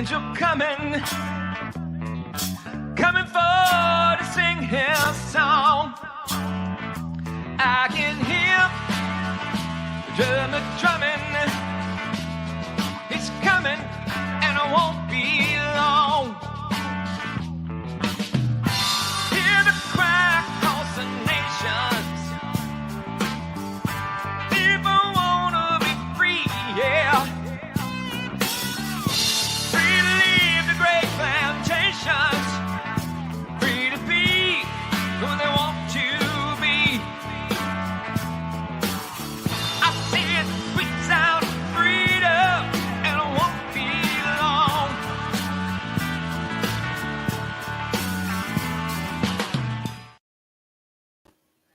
angel coming for to sing his song. I can hear the drummer drumming. He's coming, and it won't be long. Hear the cry across the nations. People wanna be free, yeah. Free to leave the great plantations. Free to be who they want to be. I see it sweet sound of freedom, and it won't be long.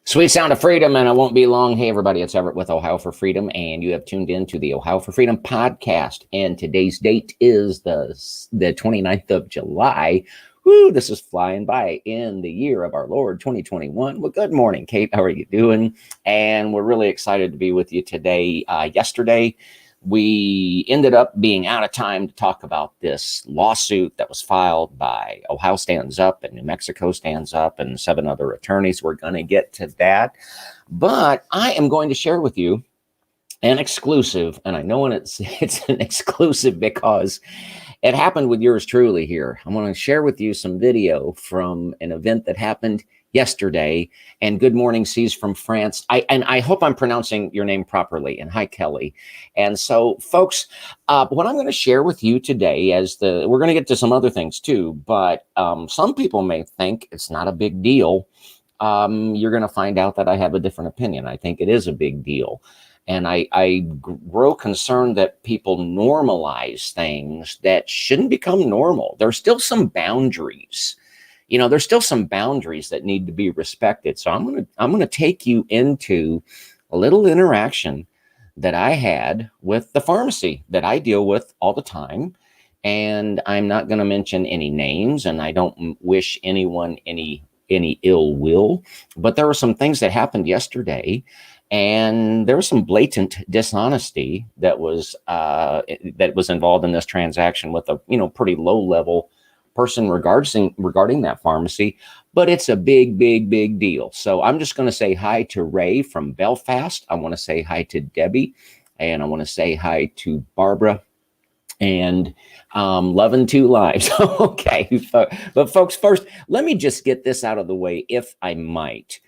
Sweet sound of freedom, and it won't be long. Hey, everybody, it's Everett with Ohio for Freedom, and you have tuned in to the Ohio for Freedom podcast, and today's date is the 29th of July. Woo, this is flying by in the year of our Lord 2021. Well, good morning, Kate. How are you doing? And we're really excited to be with you today. Yesterday, we ended up being out of time to talk about this lawsuit that was filed by Ohio Stands Up and New Mexico Stands Up and 7 other attorneys. We're going to get to that. But I am going to share with you an exclusive, and I know it's an exclusive because it happened with yours truly here. I'm going to share with you some video from an event that happened yesterday. And good morning, C's from France. I hope I'm pronouncing your name properly. And hi, Kelly. And so, folks, what I'm going to share with you today we're going to get to some other things too, but some people may think it's not a big deal. You're going to find out that I have a different opinion. I think it is a big deal. And I grow concerned that people normalize things that shouldn't become normal. There's still some boundaries. There's still some boundaries that need to be respected. So I'm going to take you into a little interaction that I had with the pharmacy that I deal with all the time. And I'm not going to mention any names, and I don't wish anyone any ill will. But there were some things that happened yesterday. And there was some blatant dishonesty that was involved in this transaction with a pretty low level person regarding that pharmacy. But it's a big deal. So I'm just going to say hi to Ray from Belfast. I want to say hi to Debbie, and I want to say hi to Barbara. And loving 2 lives. Okay, but folks, first, let me just get this out of the way, if I might.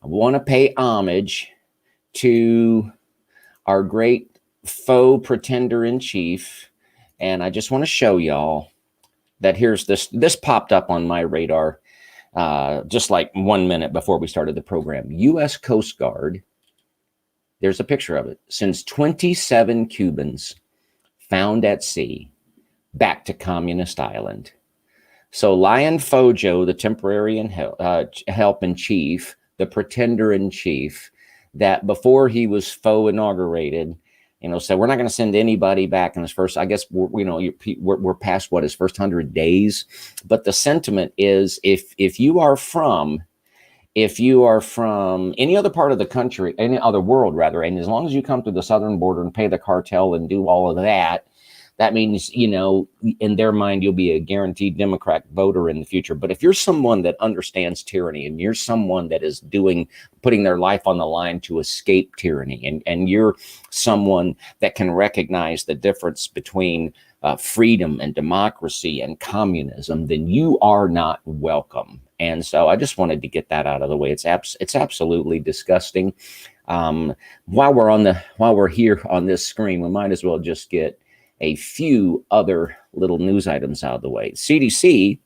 I want to pay homage to our great faux pretender in chief. And I just want to show y'all that here's this popped up on my radar just like 1 minute before we started the program. U.S. Coast Guard, there's a picture of it, sends 27 Cubans found at sea back to Communist Island. So Lion Fojo, the temporary help in chief, the pretender in chief, that before he was faux inaugurated, said we're not going to send anybody back in his first. I guess we're past his first 100 days. But the sentiment is, if you are from any other part of the country, any other world rather, and as long as you come to the southern border and pay the cartel and do all of that, that means, in their mind, you'll be a guaranteed Democrat voter in the future. But if you're someone that understands tyranny, and you're someone that is putting their life on the line to escape tyranny, and you're someone that can recognize the difference between freedom and democracy and communism, then you are not welcome. And so I just wanted to get that out of the way. It's absolutely disgusting. While we're here on this screen, we might as well just get a few other little news items out of the way. CDC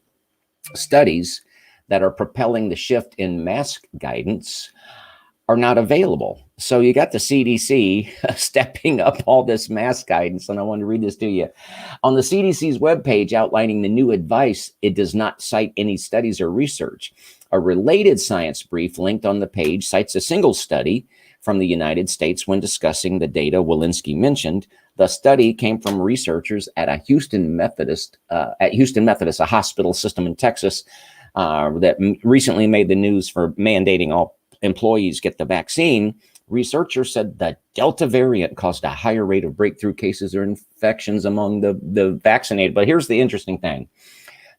studies that are propelling the shift in mask guidance are not available. So you got the CDC stepping up all this mask guidance, and I want to read this to you. On the CDC's webpage outlining the new advice, it does not cite any studies or research. A related science brief linked on the page cites a single study from the United States when discussing the data Walensky mentioned. The study came from researchers at Houston Methodist, a hospital system in Texas that recently made the news for mandating all employees get the vaccine. Researchers said the Delta variant caused a higher rate of breakthrough cases or infections among the vaccinated. But here's the interesting thing.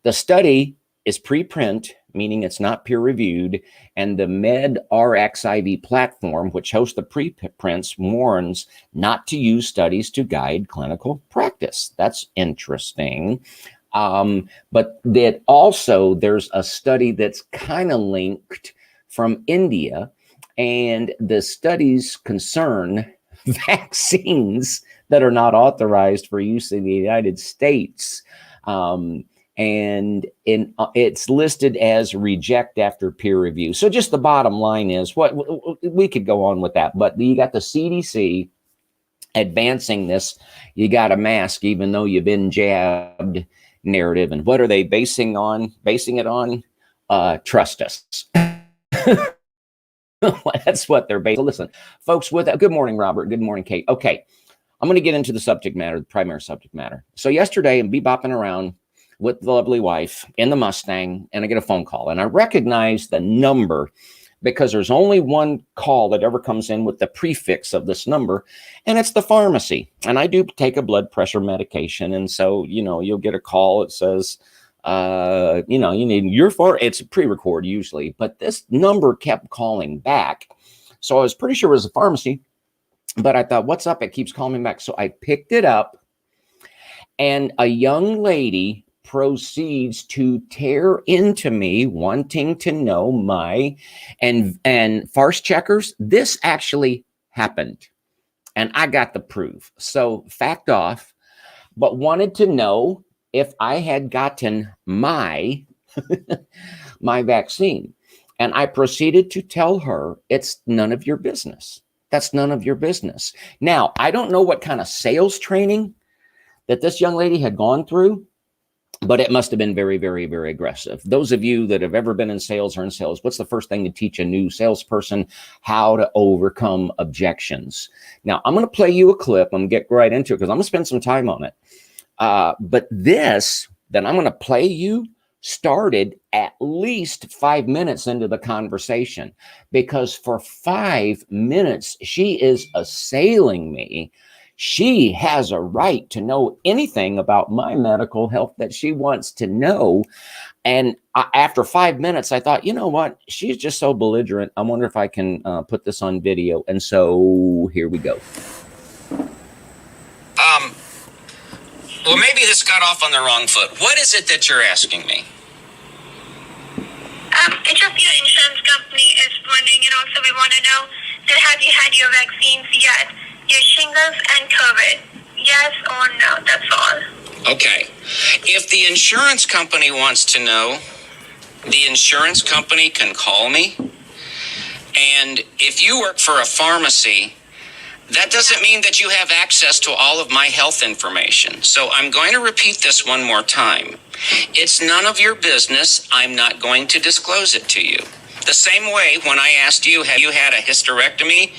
The study is preprint, meaning it's not peer-reviewed, and the MedRxiv platform, which hosts the preprints, warns not to use studies to guide clinical practice. That's interesting. But that also there's a study that's kind of linked from India, and the studies concern vaccines that are not authorized for use in the United States. And it's listed as reject after peer review. So just the bottom line is what we could go on with that, but you got the CDC advancing this, you got a mask even though you've been jabbed narrative. And what are they basing it on? Trust us. That's what they're based on. Listen, folks, good morning, Robert. Good morning, Kate. Okay, I'm going to get into the subject matter, the primary subject matter. So yesterday, I'm bebopping around with the lovely wife in the Mustang, and I get a phone call. And I recognize the number because there's only one call that ever comes in with the prefix of this number, and it's the pharmacy. And I do take a blood pressure medication. And so, you'll get a call. It says, you need it's a pre-record usually, but this number kept calling back. So I was pretty sure it was a pharmacy, but I thought, what's up? It keeps calling me back. So I picked it up, and a young lady proceeds to tear into me wanting to know and farce checkers. This actually happened, and I got the proof. So fact off, but wanted to know if I had gotten my vaccine. And I proceeded to tell her it's none of your business. That's none of your business. Now, I don't know what kind of sales training that this young lady had gone through, but it must have been very, very, very aggressive. Those of you that have ever been in sales or in sales, what's the first thing to teach a new salesperson? How to overcome objections. Now, I'm going to play you a clip. I'm going to get right into it because I'm going to spend some time on it. But this that I'm going to play you started at least 5 minutes into the conversation, because for 5 minutes, she is assailing me. She has a right to know anything about my medical health that she wants to know. And after 5 minutes, I thought, you know what? She's just so belligerent. I wonder if I can put this on video. And so here we go. Well, maybe this got off on the wrong foot. What is it that you're asking me? It's just your insurance company is wondering, so we want to know that have you had your vaccines yet? Your shingles and COVID. Yes or no, that's all. Okay. If the insurance company wants to know, the insurance company can call me. And if you work for a pharmacy, that doesn't mean that you have access to all of my health information. So I'm going to repeat this one more time. It's none of your business. I'm not going to disclose it to you. The same way when I asked you, have you had a hysterectomy?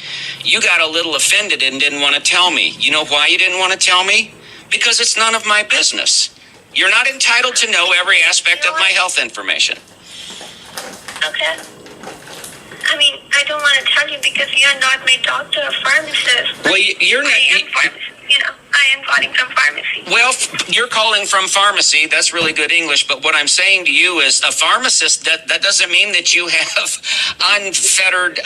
You got a little offended and didn't want to tell me. You know why you didn't want to tell me? Because it's none of my business. You're not entitled to know every aspect of my health information. Okay. I mean, I don't want to tell you because you're not my doctor or pharmacist. Well, you're not. I am calling from pharmacy. Well, you're calling from pharmacy. That's really good English. But what I'm saying to you is a pharmacist, that doesn't mean that you have unfettered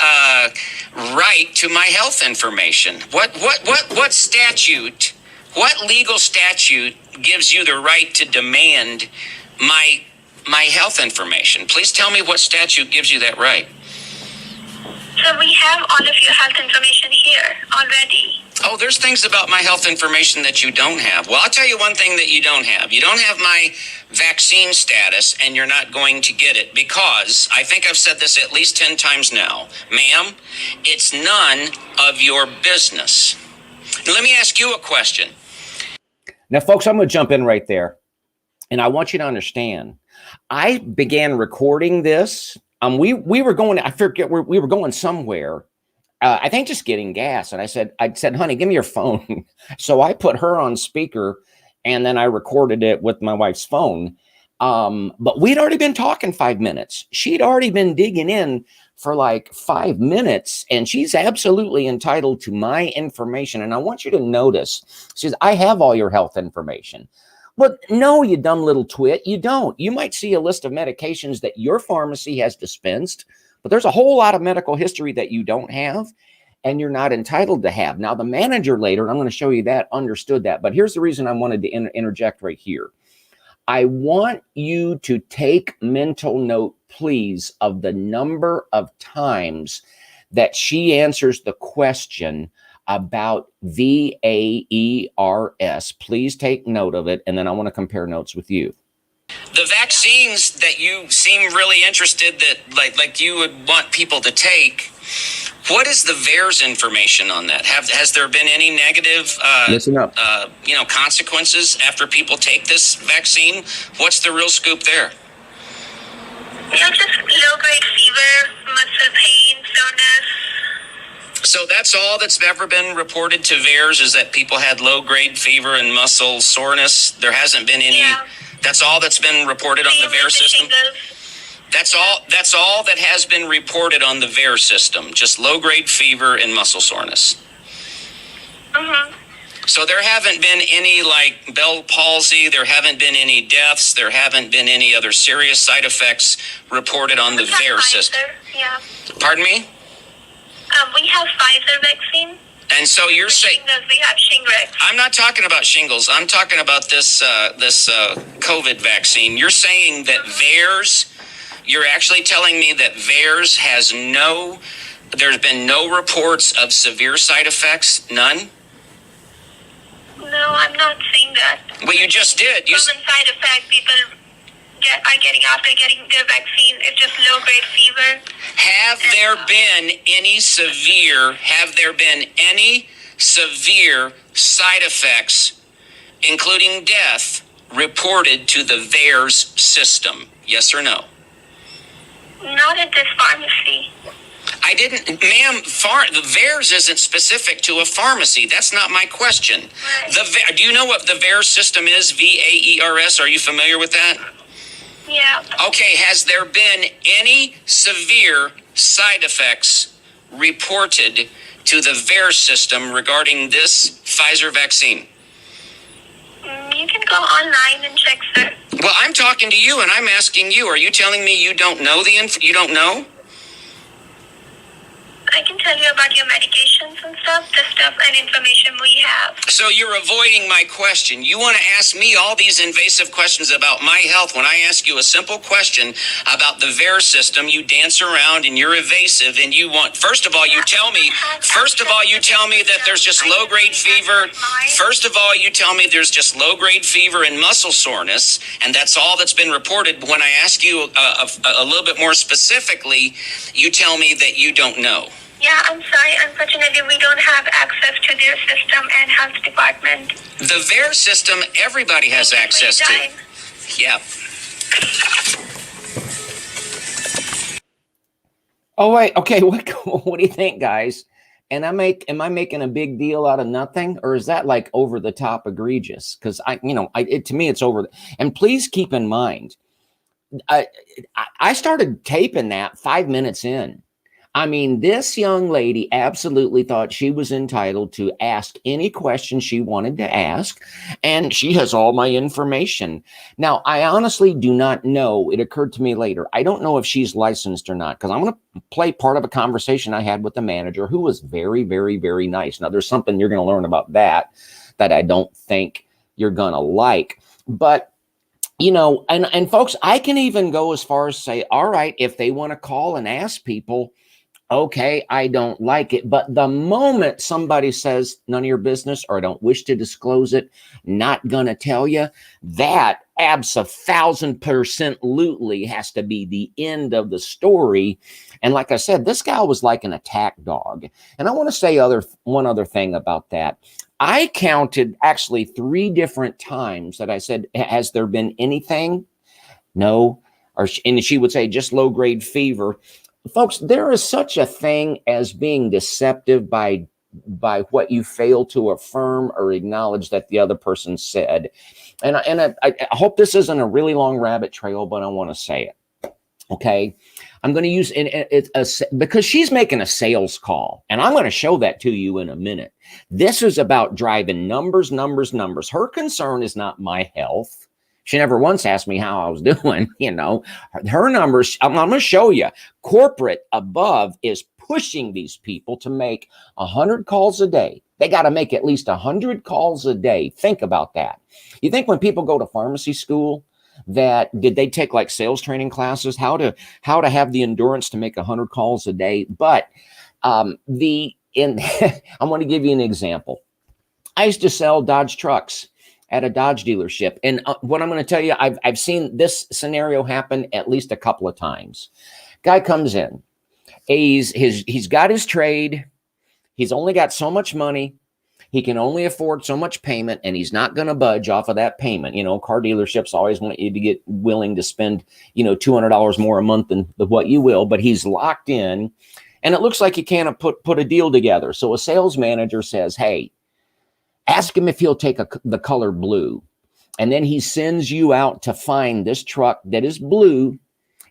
right to my health information. What statute, what legal statute gives you the right to demand my health information? Please tell me what statute gives you that right. So we have all of your health information here already. Oh, there's things about my health information that you don't have. Well, I'll tell you one thing that you don't have. You don't have my vaccine status, and you're not going to get it because, I think I've said this at least 10 times now, ma'am, it's none of your business. Let me ask you a question. Now, folks, I'm going to jump in right there, and I want you to understand. I began recording this. We were going, I forget where we were going somewhere. I think just getting gas. And I said, honey, give me your phone. So I put her on speaker, and then I recorded it with my wife's phone. But we'd already been talking 5 minutes. She'd already been digging in for like 5 minutes, and she's absolutely entitled to my information. And I want you to notice, she says, I have all your health information. But no, you dumb little twit, you don't. You might see a list of medications that your pharmacy has dispensed, but there's a whole lot of medical history that you don't have and you're not entitled to have. Now, the manager later, and I'm going to show you that, understood that. But here's the reason I wanted to interject right here. I want you to take mental note, please, of the number of times that she answers the question about VAERS. Please take note of it, and then I want to compare notes with you. The vaccines that you seem really interested that like you would want people to take, what is the VAERS information on that? Has there been any negative Listen up. Consequences after people take this vaccine? What's the real scoop there? Yeah, just low-grade fever, muscle pain, soreness. So that's all that's ever been reported to VAERS, is that people had low-grade fever and muscle soreness. There hasn't been any. Yeah. That's all that's been reported on the VAERS system. That's all that has been reported on the VAERS system. Just low-grade fever and muscle soreness. Mm-hmm. So there haven't been any like Bell palsy. There haven't been any deaths. There haven't been any other serious side effects reported on the VAERS system. Yeah. Pardon me? We have Pfizer vaccine. And so you're saying We have Shingrix. I'm not talking about shingles. I'm talking about this COVID vaccine. You're saying that VAERS. You're actually telling me that VAERS has there's been no reports of severe side effects. None. No, I'm not saying that. Well, you just did. Common side effect people are getting after getting their vaccine is just low-grade fever. Have there been any severe side effects, including death, reported to the VAERS system? Yes or no? Not at this pharmacy. I didn't, ma'am, the VAERS isn't specific to a pharmacy. That's not my question. Right. Do you know what the VAERS system is, VAERS? Are you familiar with that? Yeah. Okay, has there been any severe side effects reported to the VAERS system regarding this Pfizer vaccine? You can go online and check, sir. Well, I'm talking to you and I'm asking you. Are you telling me you don't know you don't know? I can tell you about your medications and stuff, the stuff and information we have. So you're avoiding my question. You want to ask me all these invasive questions about my health. When I ask you a simple question about the VAERS system, you dance around and you're evasive and you want, first of all, you tell me that there's just low-grade fever. First of all, you tell me there's just low-grade fever and muscle soreness, and that's all that's been reported. When I ask you a little bit more specifically, you tell me that you don't know. Yeah, I'm sorry. Unfortunately, we don't have access to their system and health department. The VAERS system, everybody has access to. Yeah. Oh, wait. Okay. What do you think, guys? And am I making a big deal out of nothing, or is that like over the top egregious? Because to me, it's over. And please keep in mind, I started taping that 5 minutes in. I mean, this young lady absolutely thought she was entitled to ask any question she wanted to ask, and she has all my information. Now, I honestly do not know. It occurred to me later. I don't know if she's licensed or not, because I'm going to play part of a conversation I had with the manager, who was very, very, very nice. Now, there's something you're going to learn about that I don't think you're going to like. But and folks, I can even go as far as say, all right, if they want to call and ask people, okay, I don't like it. But the moment somebody says none of your business, or I don't wish to disclose it, not gonna tell you, that absolutely has to be the end of the story. And like I said, this guy was like an attack dog. And I want to say one other thing about that. I counted actually 3 different times that I said, has there been anything? No. And she would say just low-grade fever. Folks, there is such a thing as being deceptive by what you fail to affirm or acknowledge that the other person said. And I hope this isn't a really long rabbit trail, but I want to say it. Okay. I'm going to use because she's making a sales call, and I'm going to show that to you in a minute. This is about driving numbers, numbers, numbers. Her concern is not my health. She never once asked me how I was doing. You know, her numbers, I'm going to show you. Corporate above is pushing these people to make 100 calls a day. They got to make at least 100 calls a day. Think about that. You think when people go to pharmacy school, did they take like sales training classes, how to have the endurance to make 100 calls a day? But I'm going to give you an example. I used to sell Dodge trucks at a Dodge dealership, and what I'm going to tell you, I've seen this scenario happen at least a couple of times. Guy comes in, he's got his trade, he's only got so much money. He can only afford so much payment, and he's not going to budge off of that payment. You know, car dealerships always want you to get willing to spend, $200 more a month than what you will, but he's locked in, and it looks like he can't put a deal together. So a sales manager says, hey, ask him if he'll take the color blue. And then he sends you out to find this truck that is blue,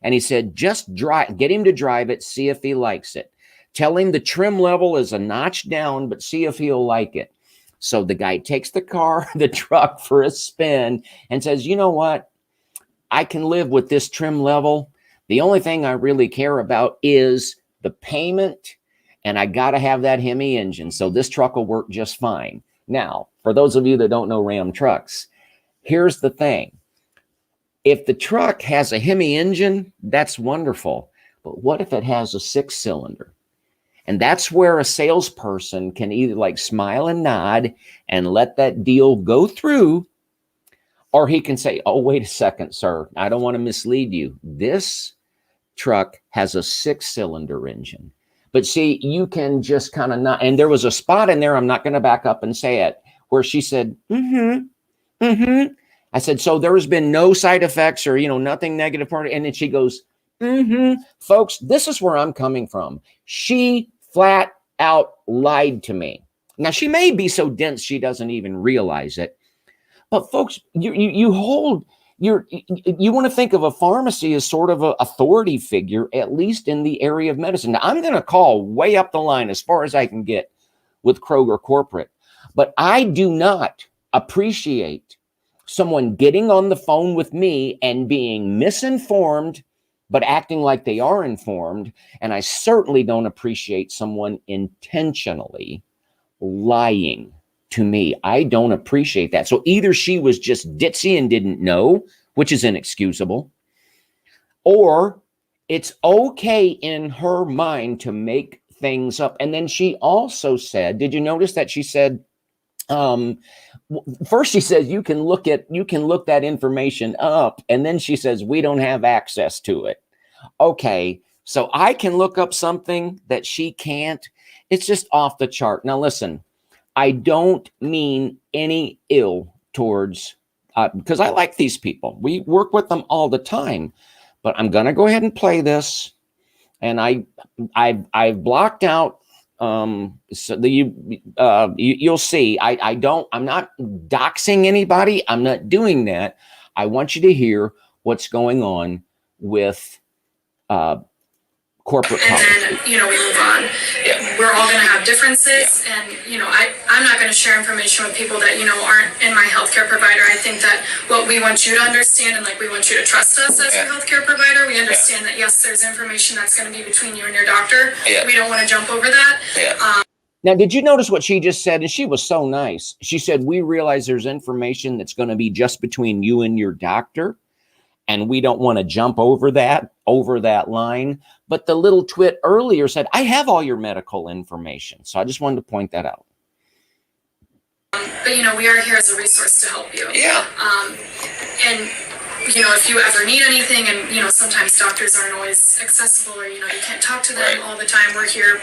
and he said, just get him to drive it, see if he likes it. Tell him the trim level is a notch down, but see if he'll like it. So the guy takes the truck for a spin and says, you know what? I can live with this trim level. The only thing I really care about is the payment, and I got to have that Hemi engine. So this truck will work just fine. Now, for those of you that don't know Ram trucks, here's the thing. If the truck has a Hemi engine, that's wonderful. But what if it has a 6-cylinder? And that's where a salesperson can either like smile and nod and let that deal go through, or he can say, oh, wait a second, sir. I don't want to mislead you. This truck has a 6-cylinder engine. But see, you can just kind of not. And there was a spot in there, I'm not going to back up and say it, where she said, I said, so there has been no side effects or, nothing negative part. And then she goes, folks, this is where I'm coming from. She flat out lied to me. Now, she may be so dense she doesn't even realize it. But folks, you want to think of a pharmacy as sort of an authority figure, at least in the area of medicine. Now, I'm going to call way up the line as far as I can get with Kroger Corporate. But I do not appreciate someone getting on the phone with me and being misinformed, but acting like they are informed. And I certainly don't appreciate someone intentionally lying to me. I don't appreciate that. So either she was just ditzy and didn't know, which is inexcusable, or it's okay in her mind to make things up. And then she also said, did you notice that she said, first she says you can look that information up, and then she says we don't have access to it. Okay, so I can look up something that she can't. It's just off the chart. Now listen, I don't mean any ill towards because I like these people. We work with them all the time, but I'm gonna go ahead and play this, and I've blocked out. So you'll see, I'm not doxing anybody. I'm not doing that. I want you to hear what's going on with corporate and politics. Then, we move on. We're all going to have differences. Yeah. And, I'm not going to share information with people that, aren't in my healthcare provider. I think that what we want you to understand, and we want you to trust us as your healthcare provider. We understand that, yes, there's information that's going to be between you and your doctor. Yeah. We don't want to jump over that. Yeah. Now, did you notice what she just said? And she was so nice. She said, we realize there's information that's going to be just between you and your doctor, and we don't want to jump over that line. But the little twit earlier said, I have all your medical information. So I just wanted to point that out. But, we are here as a resource to help you. Yeah. And, if you ever need anything, and, sometimes doctors aren't always accessible, or, you can't talk to them all the time. We're here,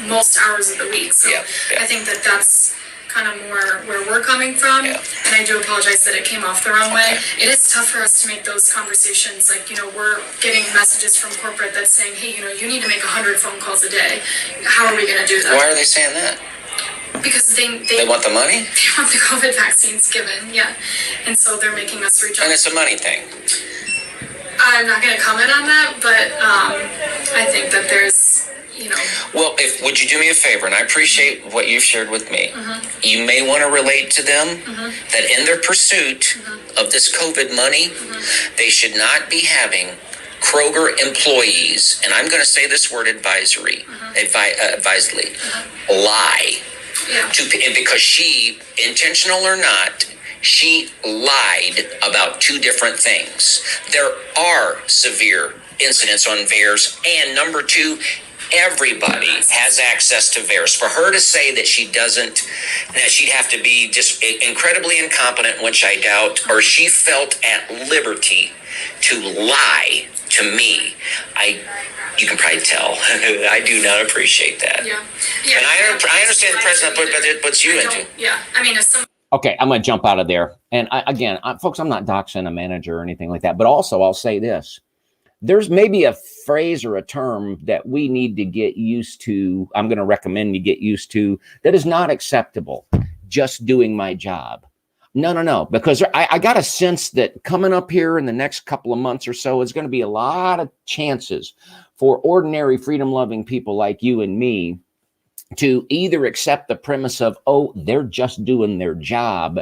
most hours of the week. So I think that that's kind of more where we're coming from. Yeah. And I do apologize that it came off the wrong way. It is tough for us to make those conversations. We're getting messages from corporate that's saying, hey, you need to make 100 phone calls a day. How are we going to do that? Why are they saying that? Because they want the money? They want the COVID vaccines given, yeah. And so they're making us reach out. And it's a money thing. I'm not going to comment on that, but I think that there's, Well, would you do me a favor, and I appreciate what you've shared with me. You may want to relate to them that in their pursuit of this COVID money, they should not be having Kroger employees, and I'm going to say this word advisedly, lie. Yeah. Because she, intentional or not, she lied about two different things. There are severe incidents on VAERS, and number two, everybody has access to VAERS. For her to say that she doesn't, that she'd have to be just incredibly incompetent, which I doubt, or she felt at liberty to lie to me, you can probably tell. I do not appreciate that. Yeah. And I understand the president, but it puts you into. Yeah. I mean, Okay, I'm going to jump out of there. And folks, I'm not doxing a manager or anything like that. But also, I'll say this. There's maybe a phrase or a term that we need to get used to. I'm going to recommend you get used to that is not acceptable. Just doing my job. No. Because I got a sense that coming up here in the next couple of months or so, is going to be a lot of chances for ordinary freedom-loving people like you and me to either accept the premise of, oh, they're just doing their job,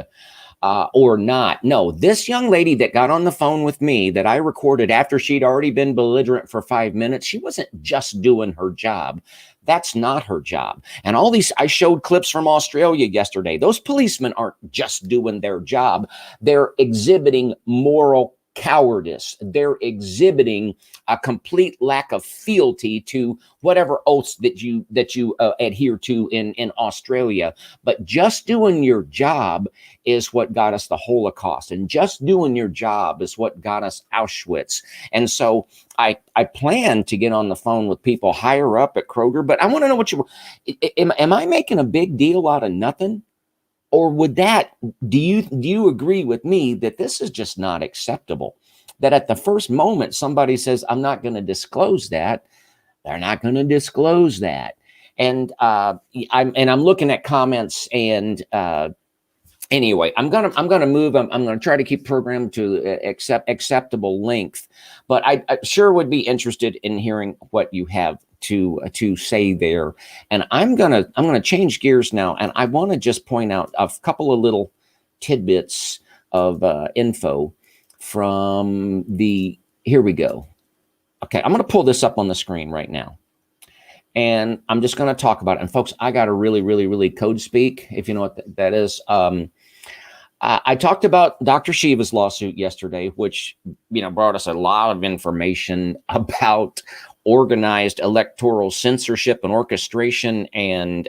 or not. No, this young lady that got on the phone with me that I recorded after she'd already been belligerent for 5 minutes, she wasn't just doing her job. That's not her job. And all these, I showed clips from Australia yesterday. Those policemen aren't just doing their job. They're exhibiting moral cowardice. They're exhibiting a complete lack of fealty to whatever oaths that you adhere to in Australia. But just doing your job is what got us the Holocaust, and just doing your job is what got us Auschwitz. And so I plan to get on the phone with people higher up at Kroger, but I want to know am I making a big deal out of nothing? Or do you agree with me that this is just not acceptable? That at the first moment somebody says, I'm not going to disclose that, they're not going to disclose that. And I'm looking at comments, and anyway, I'm gonna move. I'm gonna try to keep program to acceptable length, but I sure would be interested in hearing what you have to say there. And I'm gonna change gears now, and I want to just point out a couple of little tidbits of info from here we go. Okay, I'm gonna pull this up on the screen right now, and I'm just gonna talk about it. And folks, I got to really code speak, if you know what that is. I talked about Dr. Shiva's lawsuit yesterday, which brought us a lot of information about organized electoral censorship and orchestration, and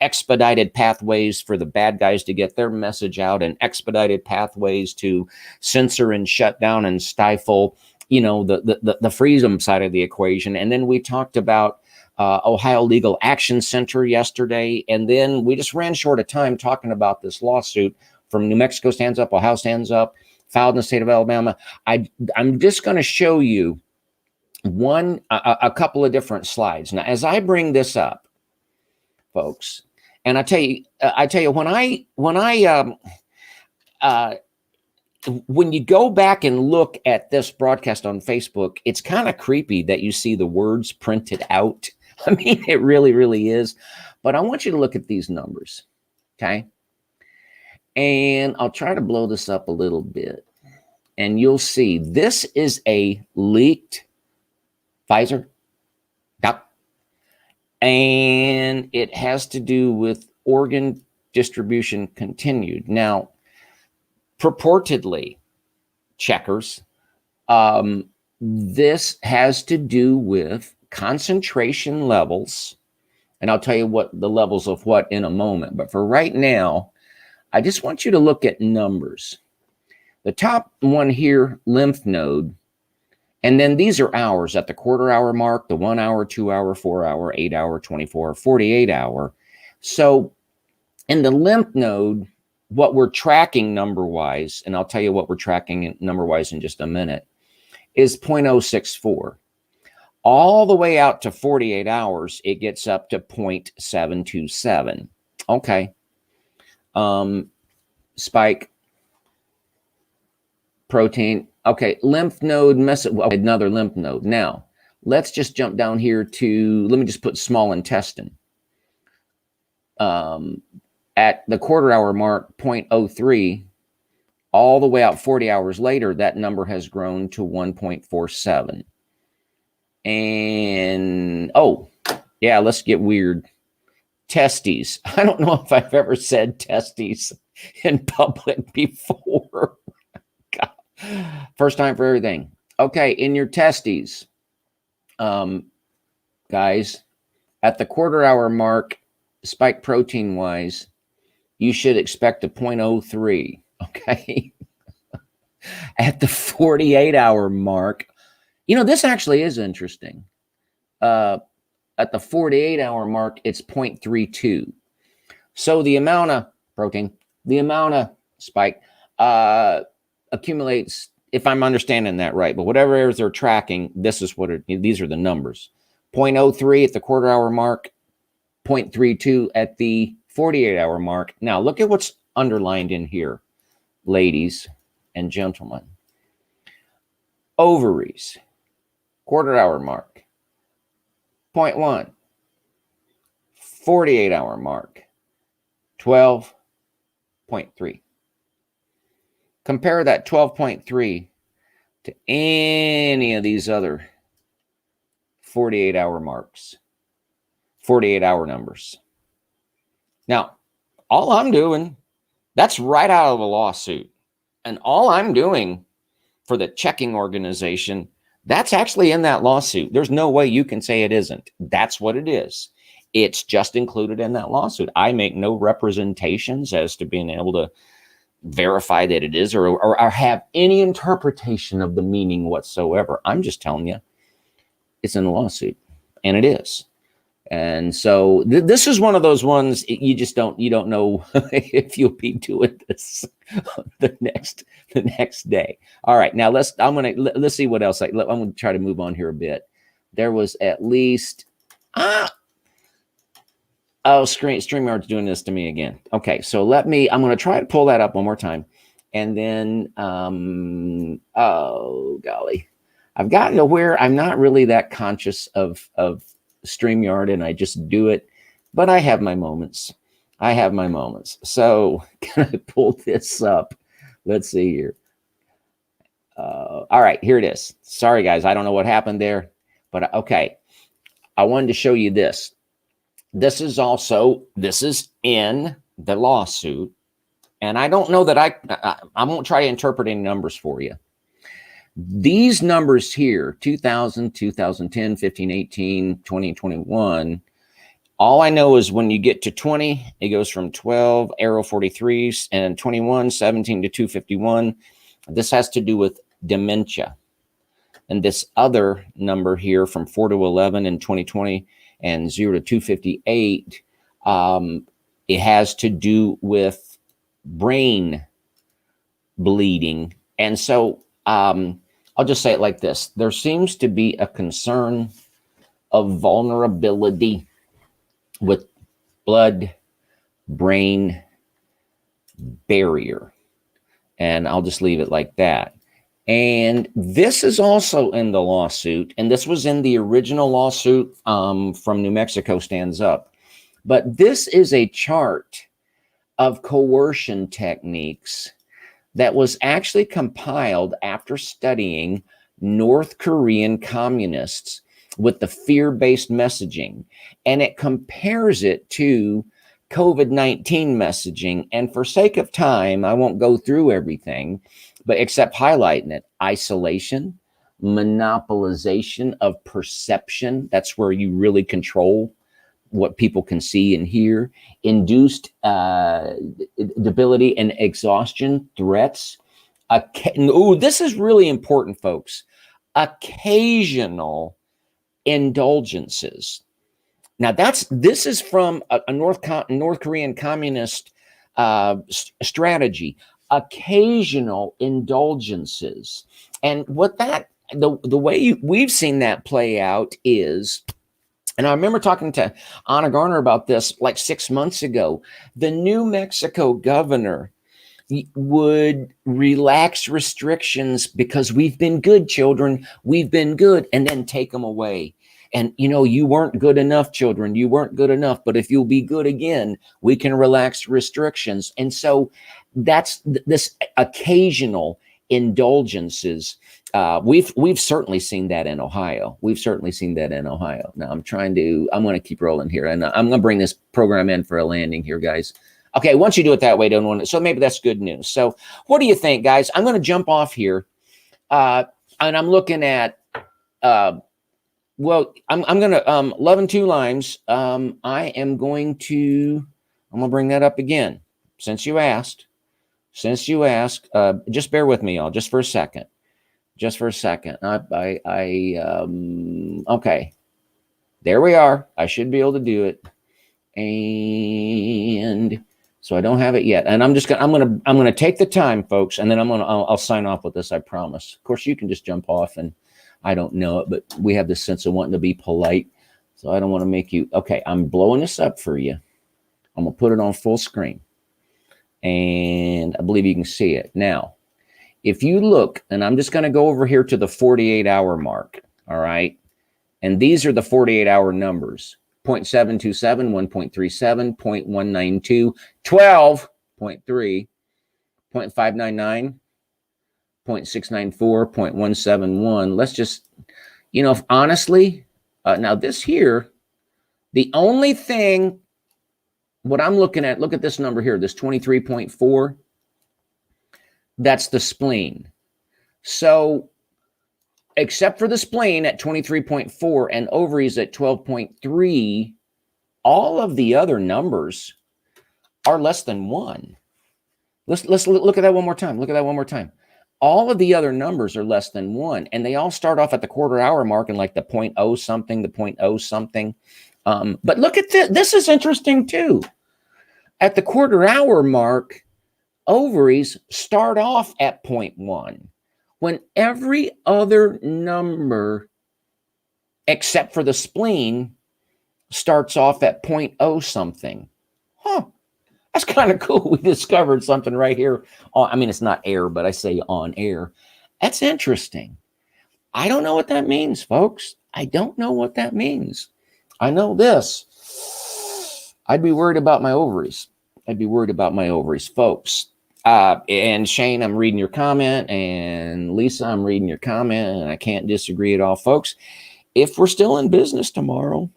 expedited pathways for the bad guys to get their message out, and expedited pathways to censor and shut down and stifle the freedom side of the equation. And then we talked about Ohio Legal Action Center yesterday, and then we just ran short of time talking about this lawsuit from New Mexico Stands Up, Ohio Stands Up, filed in the state of Alabama. I'm just going to show you a couple of different slides. Now, as I bring this up, folks, and I tell you, when you go back and look at this broadcast on Facebook, it's kind of creepy that you see the words printed out. I mean, it really is. But I want you to look at these numbers, okay? And I'll try to blow this up a little bit. And you'll see this is a leaked Pfizer doc. And it has to do with organ distribution continued. Now, purportedly, checkers, this has to do with concentration levels, and I'll tell you what the levels of what in a moment. But for right now, I just want you to look at numbers. The top one here, lymph node, and then these are hours at the quarter hour mark, the 1 hour, 2 hour, 4 hour, 8 hour, 24, 48 hour. So in the lymph node, what we're tracking number-wise, and I'll tell you what we're tracking number-wise in just a minute, is 0.064. All the way out to 48 hours, it gets up to 0.727. Okay. Spike protein. Okay, lymph node another lymph node. Now, let's just jump down here to, let me just put small intestine. At the quarter hour mark, 0.03, all the way out 40 hours later, that number has grown to 1.47. And, oh, yeah, let's get weird. Testes. I don't know if I've ever said testes in public before. God. First time for everything. Okay, in your testes, guys, at the quarter hour mark, spike protein wise, you should expect a 0.03. Okay. At the 48 hour mark, you know, this actually is interesting. At the 48 hour mark, it's 0.32. So the amount of protein, the amount of spike accumulates, if I'm understanding that right, but whatever it is they're tracking, this is what these are the numbers. 0.03 at the quarter hour mark, 0.32 at the 48 hour mark. Now look at what's underlined in here, ladies and gentlemen. Ovaries, quarter hour mark, 0.1. 48 hour mark, 12.3. Compare that 12.3 to any of these other 48 hour marks, 48 hour numbers. Now, all I'm doing, that's right out of the lawsuit. And all I'm doing for the checking organization, that's actually in that lawsuit. There's no way you can say it isn't. That's what it is. It's just included in that lawsuit. I make no representations as to being able to verify that it is or have any interpretation of the meaning whatsoever. I'm just telling you it's in the lawsuit, and it is. And so this is one of those ones you don't know if you'll be doing this the next day. All right, now let's see what else. I'm going to try to move on here a bit. There was at least StreamYard's doing this to me again. Okay, so I'm going to try to pull that up one more time, and then oh golly, I've gotten to where I'm not really that conscious of StreamYard, and I just do it, but I have my moments. So can I pull this up? Let's see here. All right, here it is. Sorry guys, I don't know what happened there, but okay. I wanted to show you this. This is in the lawsuit, and I don't know that I won't try to interpret any numbers for you. These numbers here, 2000, 2010, 15, 18, 20, 21, all I know is when you get to 20, it goes from 12, arrow 43s, and 21, 17 to 251. This has to do with dementia. And this other number here from 4 to 11 in 2020 and 0 to 258, it has to do with brain bleeding. And so I'll just say it like this. There seems to be a concern of vulnerability with blood-brain barrier. And I'll just leave it like that. And this is also in the lawsuit. And this was in the original lawsuit from New Mexico Stands Up. But this is a chart of coercion techniques that was actually compiled after studying North Korean communists with the fear-based messaging. And it compares it to COVID-19 messaging. And for sake of time, I won't go through everything, but except highlighting it. Isolation, monopolization of perception. That's where you really control what people can see and hear. Induced debility and exhaustion, threats. This is really important, folks. Occasional indulgences. Now, this is from a North Korean communist strategy. Occasional indulgences, and what the way we've seen that play out is. And I remember talking to Anna Garner about this like 6 months ago. The New Mexico governor would relax restrictions because we've been good, children. We've been good, and then take them away. And, you weren't good enough, children. You weren't good enough. But if you'll be good again, we can relax restrictions. And so that's this occasional indulgences. We've certainly seen that in Ohio. Now I'm going to keep rolling here, and I'm going to bring this program in for a landing here, guys. Okay, once you do it that way, don't want to. So maybe that's good news. So what do you think, guys? I'm going to jump off here, and I'm looking at. Well, I'm going to Love and Two Limes. I'm going to bring that up again since you asked. Just bear with me, y'all, just for a second. Okay, there we are. I should be able to do it, and so I don't have it yet. And I'm going to take the time, folks, and then I'll sign off with this. I promise. Of course, you can just jump off, and I don't know it, but we have this sense of wanting to be polite, so I don't want to make you. Okay, I'm blowing this up for you. I'm going to put it on full screen, and I believe you can see it now. If you look, and I'm just going to go over here to the 48-hour mark, all right? And these are the 48-hour numbers: 0.727, 1.37, 0.192, 12.3, 0.599, 0.694, 0.171. Let's just, honestly, now this here, the only thing, what I'm looking at, look at this number here, this 23.4, that's the spleen. So except for the spleen at 23.4 and ovaries at 12.3, all of the other numbers are less than 1. Let's look at that one more time. All of the other numbers are less than 1, and they all start off at the quarter-hour mark and like the 0.0 something, the 0.0 something. But look at this. This is interesting too. At the quarter-hour mark, ovaries start off at 0.1, when every other number except for the spleen starts off at 0.0 something. That's kind of cool. We discovered something right here. It's not air, but I say on air. That's interesting. I don't know what that means, folks. I don't know what that means. I know this. I'd be worried about my ovaries. Folks. And Shane, I'm reading your comment. And Lisa, I'm reading your comment. And I can't disagree at all, folks. If we're still in business tomorrow,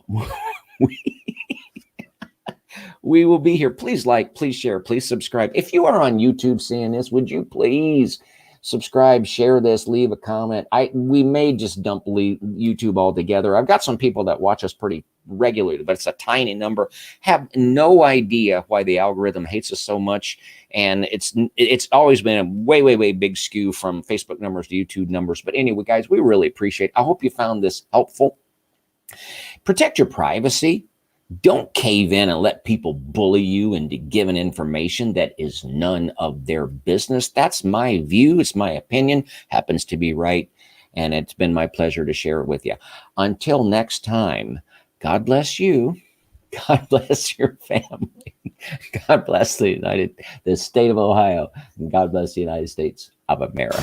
we will be here. Please like, please share, please subscribe. If you are on YouTube seeing this, would you please subscribe, share this, leave a comment? We may just dump YouTube altogether. I've got some people that watch us pretty regularly, but it's a tiny number. Have no idea why the algorithm hates us so much. And it's always been a way, way, way big skew from Facebook numbers to YouTube numbers. But anyway, guys, we really appreciate it. I hope you found this helpful. Protect your privacy. Don't cave in and let people bully you into giving information that is none of their business. That's my view. It's my opinion. Happens to be right. And it's been my pleasure to share it with you. Until next time, God bless you. God bless your family. God bless the state of Ohio. And God bless the United States of America.